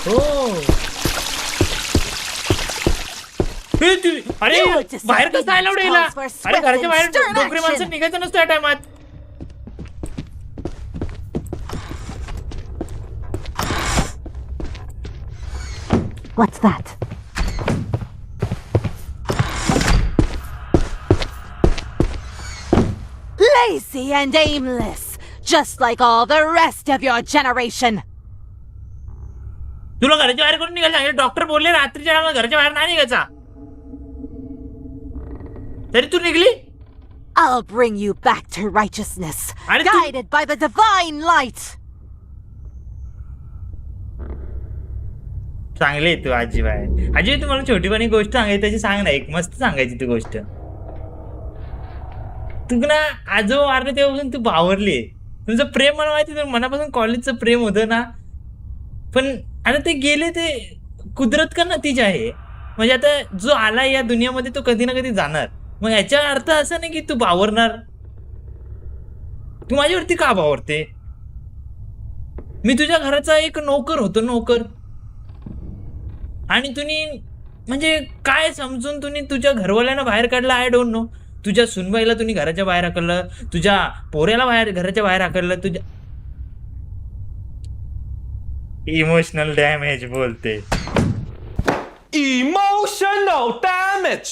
हो. अरे बाहेर कसं आला उडेला? अरे घराच्या बाहेर डोकरी माणसं निघायचं नसतं या टायमात. What's that? Lazy and aimless, just like all the rest of your generation. तुला घराच्या बाहेर करून निघायला सांगितलं. डॉक्टर बोलले रात्रीच्या टायमात घराच्या बाहेर नाही निघायचा. तरी तू निघली. I'll bring you back to righteousness, अरे तू- guided by the divine light. चांगली आहे तू आजीबाई. आजी तुम्हाला छोटीपणी गोष्ट सांगायची त्याची सांग ना, एक मस्त सांगायची ती गोष्ट. तू ना आजोबा वारले तेव्हापासून तू बावरली. तुझं प्रेम मला माहिती, तुझं मनापासून कॉलेजचं प्रेम होतं ना, पण आता ते गेले, ते कुदरत का नतीजा आहे. म्हणजे आता जो आला या दुनियामध्ये तो कधी ना कधी जाणार. मग याचा अर्थ असा नाही की तू बावरणार. तू माझ्यावरती का बावरते? मी तुझ्या घराचा एक नोकर होतो, नोकर. आणि तुम्ही म्हणजे काय समजून तुम्ही तुझ्या घरवाल्यांना बाहेर काढलं, आय डोंट नो. तुझ्या सुनबाईला तुम्ही घराच्या बाहेर हाकललं, तुझ्या पोऱ्याला घराच्या बाहेर हाकललं. तुझ्या इमोशनल डॅमेज बोलते. Emotional damage.